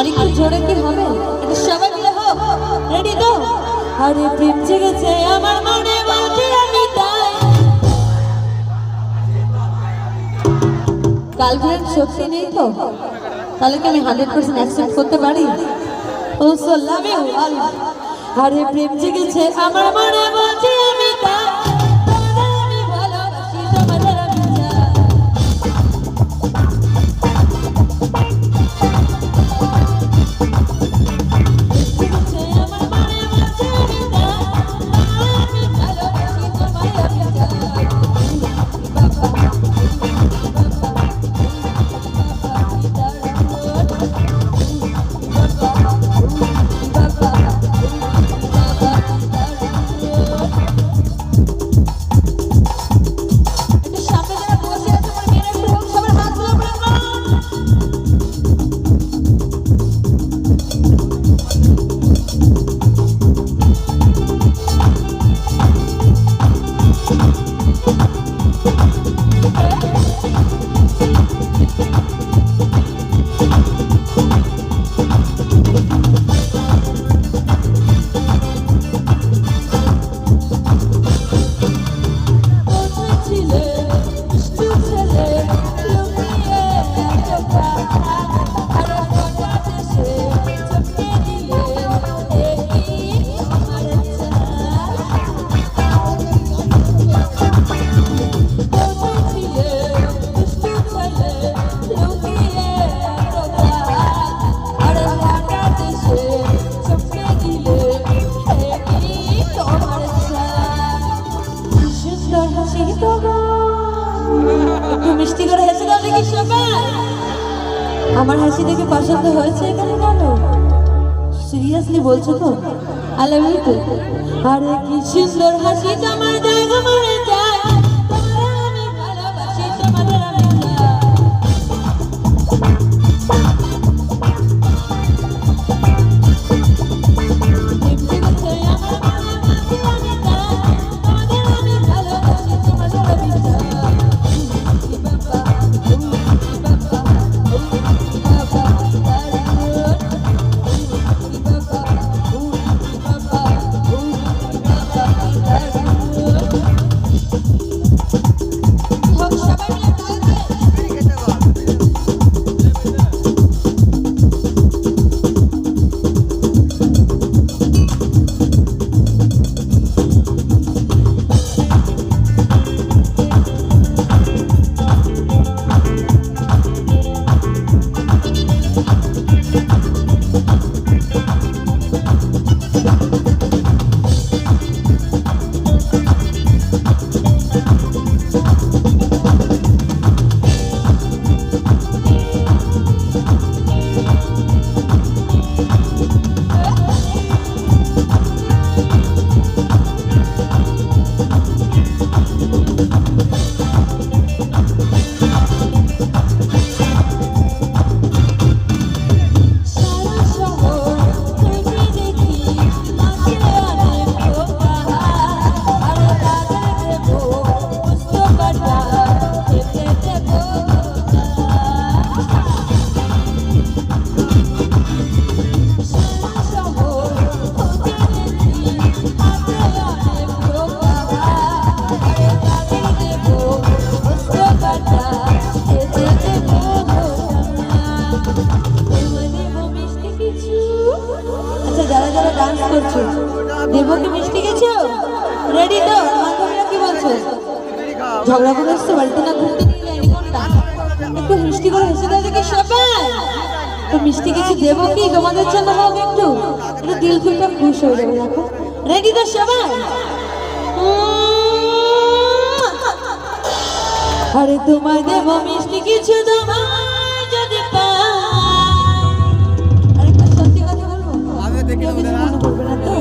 আর একটু জোরে কি হবে? একটু সবাই মিলে হোক, রেডি তো? আরে প্রেম জেগেছে আমার মনে, বলছি আমি তাই। গার্লফ্রেন্ড সত্যি নেই তো? তাহলে কি আমি 100% অ্যাকসেপ্ট করতে পারি? ও সো লাভ ইউ। আরে প্রেম জেগেছে আমার মনে, বলছি আমি তাই। তোমাদের আমি ভালোবাসি, তোমাদের আমি চাই। মিষ্টি করে হেসে দাও দেখি সবাই। আমার হাসি দেখে পছন্দ হয়েছে এখানে? কেন সিরিয়াসলি বলছো তো? আই লাভ ইউ তো। আরে কি সুন্দর হাসি তোমার, জায়গা মরে যায়। তোমাদের আমি ভালোবাসি, তোমাদের আমি চাই। দেবো কি মিষ্টি গেছো? রেডি তো? বান্ধবীরা কি বলছো? ঝগড়া করে এসছো বাড়িতে, না ঘুরতে নিয়ে যায়নি কোনটা? একটু মিষ্টি করে হেসে দাও দেখি সবাই। তো মিষ্টি কিছু দেবো কি তোমাদের জন্য? হোক একটু, একটু দিল খুলটা খুশ হয়ে যাবে। দেখো রেডি তো সবাই? আরে তোমায় দেবো মিষ্টি কিছু, তোমায় যদি পাই। আরেকটা সত্যি কথা বলবো, মনে করবে না তো?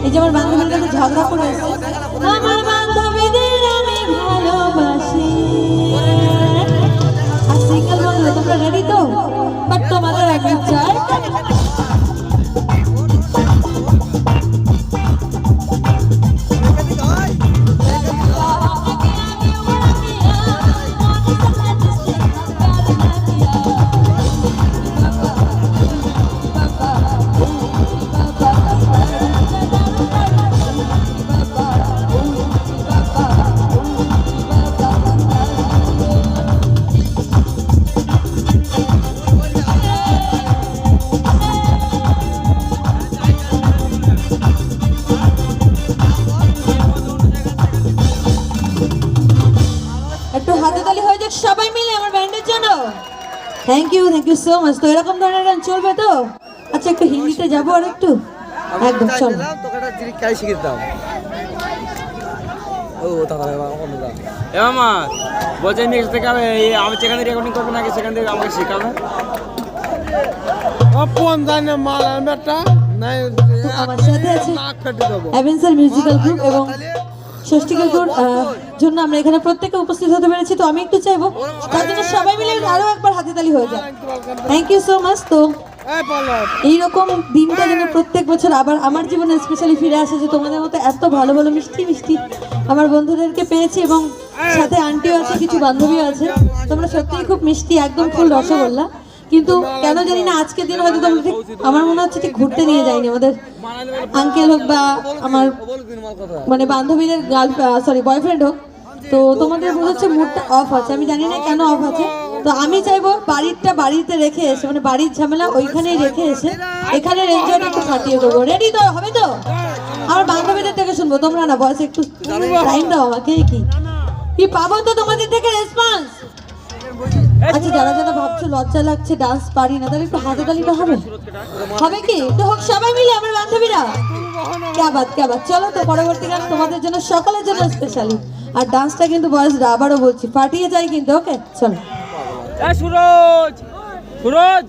এই যে আমার বান্ধবীর কাছে ঝগড়া করে এসেছে, আমার বান্ধবীদের আমি ভালোবাসি। আর সিঙ্গেল বন্ধুরা তোমরা রেডি তো? বাট তোমাদের আমি চাই। Thank you so much. তো এরকম ধরনের গান চলবে তো? আচ্ছা একটু হিন্দিতে যাবো আর একটু, একদম চল। তোকে একটা জিনিস কাই শিখে দিতাম। ও দাদা অন্যরা মামা বলছে নেক্সট থেকে আমি যেখানে রেকর্ডিং করবো নাকি সেখান থেকে আমাকে শেখাবে। অপন জানে মাল আনবেটা নাই আমার সাথে আছে নাক কেটে দেবো। অ্যাভেঞ্জার মিউজিক্যাল গ্রুপ এবং ষষ্ঠী কাকুর জন্য আমরা এখানে প্রত্যেকে উপস্থিত হতে পেরেছি। তো আমি একটু চাইবো তার জন্য সবাই মিলে আরো একবার হাততালি হয়ে যায়। Thank you so much. তো এই পলক এইরকম দিনটা যেন প্রত্যেক বছর আবার আমার জীবনে স্পেশালি ফিরে আসে, যে তোমাদের মতো এত ভালো ভালো মিষ্টি মিষ্টি আমার বন্ধুদেরকে পেয়েছি এবং সাথে আন্টিও আছে, কিছু বান্ধবীও আছে। তোমরা সত্যিই খুব মিষ্টি, একদম ফুল রসগোল্লা। কিন্তু কেন জানি না আজকের দিন হয়তো তোমরা ঠিক, আমার মনে হচ্ছে ঠিক ঘুরতে নিয়ে যায়নি আমাদের আঙ্কেল হোক বা আমার মানে বান্ধবীদের বয়ফ্রেন্ড হোক। তো তোমাদের মনে হচ্ছে মুডটা অফ আছে, আমি জানি না কেন অফ আছে। তো আমি চাইবো বাড়িটা বাড়িতে রেখে এসে, মানে বাড়ির ঝামেলা ওইখানেই রেখে এসে এখানে এনজয়টা একটু কাটিয়ে দেবো। রেডি তো? হবে তো? আমার বান্ধবীদের থেকে শুনবো, তোমরা না বয়স একটু টাইম দাও আমাকে। কি পাবো তো তোমাদের থেকে রেসপন্স? আচ্ছা যারা যারা ভাবছো লজ্জা লাগছে ডান্স পারি না, তাহলে একটু হাতে তালিটা হবে, হবে কি? তো হোক সবাই মিলে আমার বান্ধবীরা। ক্যা বাত ক্যা বাত। চলো তো পরবর্তী গান তোমাদের জন্য, সকলের জন্য স্পেশালি। আর ডান্সটা কিন্তু বয়সরা আবারও বলছি ফাটিয়ে যায় কিন্তু। ওকে চলো। Suraj Suraj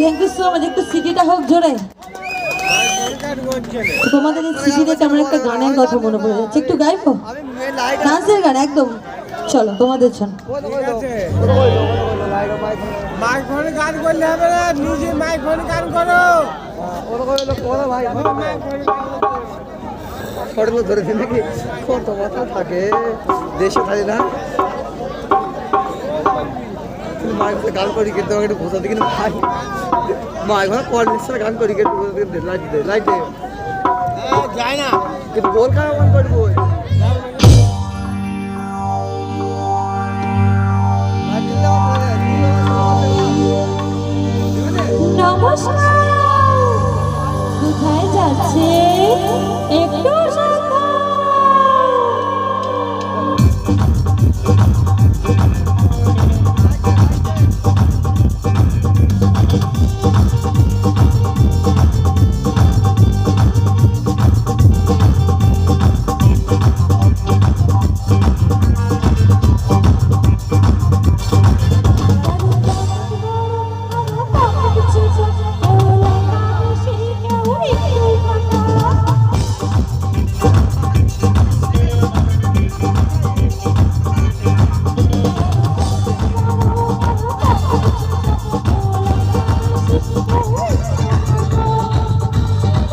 thank you so much. একটু সিটিটা হোক জোরে। তোমাদের এই সিটিতে তেমন একটা গানের কথা মনে পড়ে যাচ্ছে, একটু গাইবো? ডান্সের গান একদম। চলো তোমাদের জন্য। মাইক ফোনে গান করলে হবে না, নিজে মাইক ফোনে গান করো। ফটো ধরে দিন নাকি কত কথা থাকে দেশে থাকে না। মাইক ফোনে গান করি কিন্তু আমাকে একটু বোঝা দিকে না ভাই। মাইক ফোনে কর্নিক্সের গান করি কিন্তু লাইট দে লাইট দে যায় না কিন্তু বল কার গান করবো। নমস্কার, কোথায় যাচ্ছে একটু